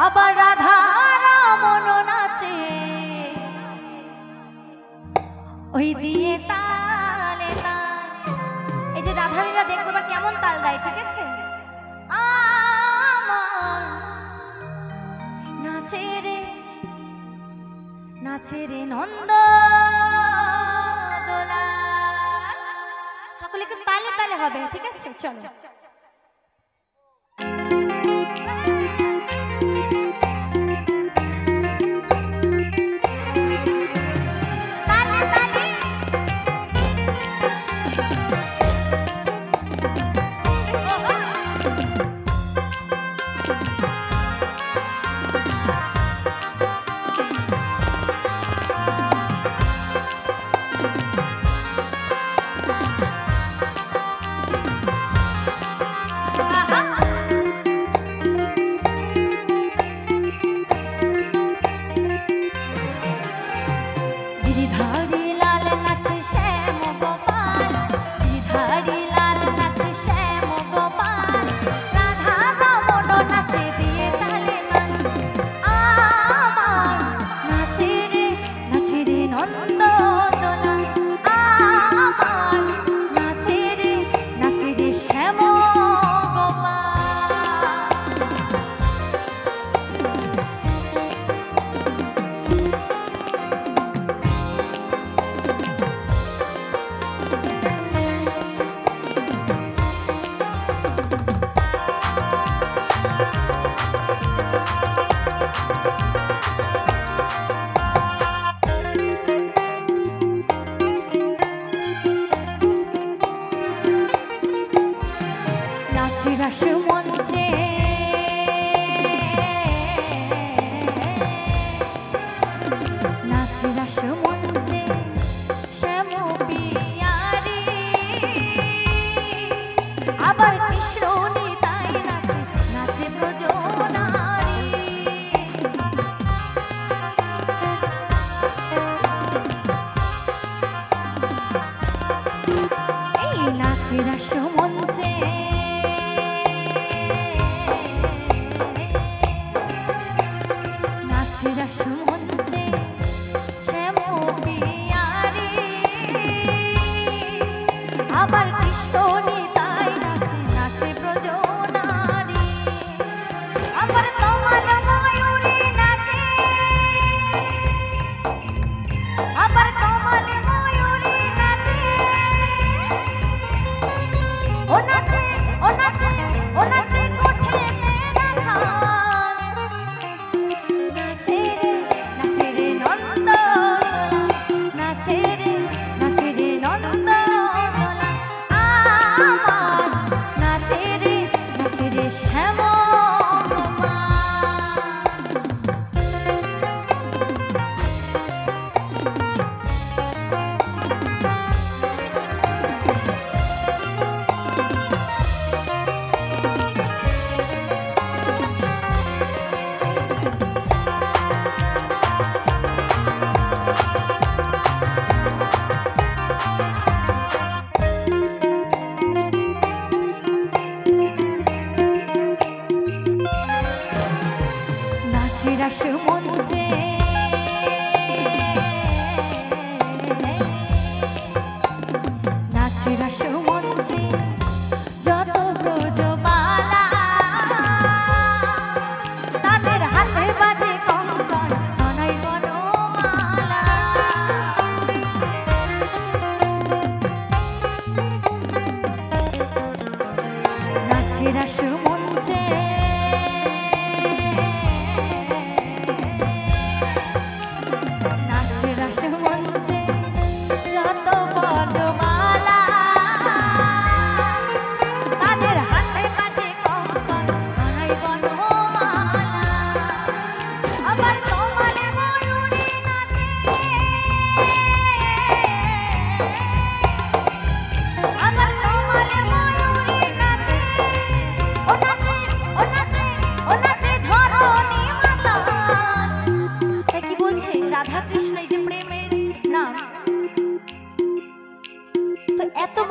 আবার রাধা রমন নাচে ওই দিয়ে তালে তাল। এই যে রাধারীরা দেখবো এবার কেমন তাল দেয়, ঠিক আছে? নাচে রে নাচে রে নন্দ দোলা। সকলে একটু তালে তালে হবে, ঠিক আছে? চলো।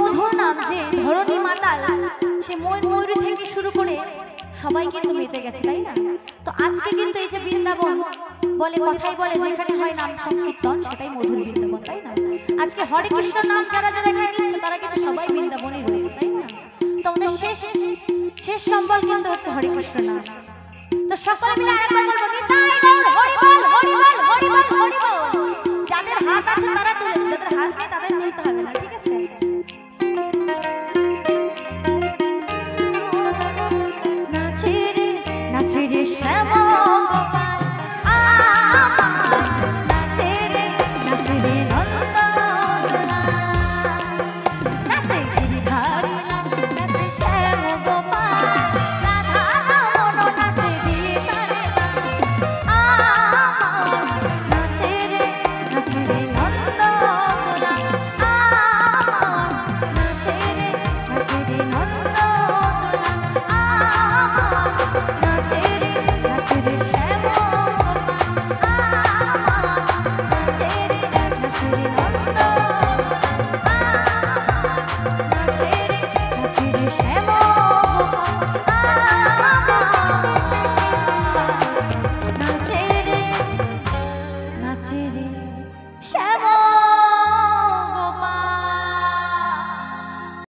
মধুর নাম যে ধরণী মাতাল, সে ময়ূরী থেকে শুরু করে সবাই কিন্তু মেতে গেছে, তাই না? তো আজকে কিন্তু এই যে বৃন্দাবন বলে, কথাই বলে যেখানে হয় নাম সংকীর্তন সেটাই মধুর বৃন্দাবন, তাই না? আজকে হরে কৃষ্ণ নাম যারা যারা এখানে নিচ্ছে তারা কিন্তু সবাই বৃন্দাবনেই রয়েছে, তাই না? তো আমাদের শেষ সম্বল কিন্তু হচ্ছে হরে কৃষ্ণ নাম। তো সকলে মিলে আরেকবার বলবো নিতাই গৌর হরি বল হরি বল হরি বল হরি বল। যাদের হাত আছে তারা তুলেছে, যাদের হাত নেই তাদের তুলতে হবে না, ঠিক আছে? নাচে রে নাচে রে শ্যামা গোপাল আমার, নাচে রে নাচে রে নন্দনা, নাচে গিরিধারী নাচে শ্যাম গোপাল, রাধা রমন নাচে দিতারে আমার, নাচে রে নন্দনা আমার, নাচে রে নন্দনা আমার, নাচে রে শ্যাম গোপাল আমার, নাচে রে নন্দনা আমার, নাচে রে শ্যাম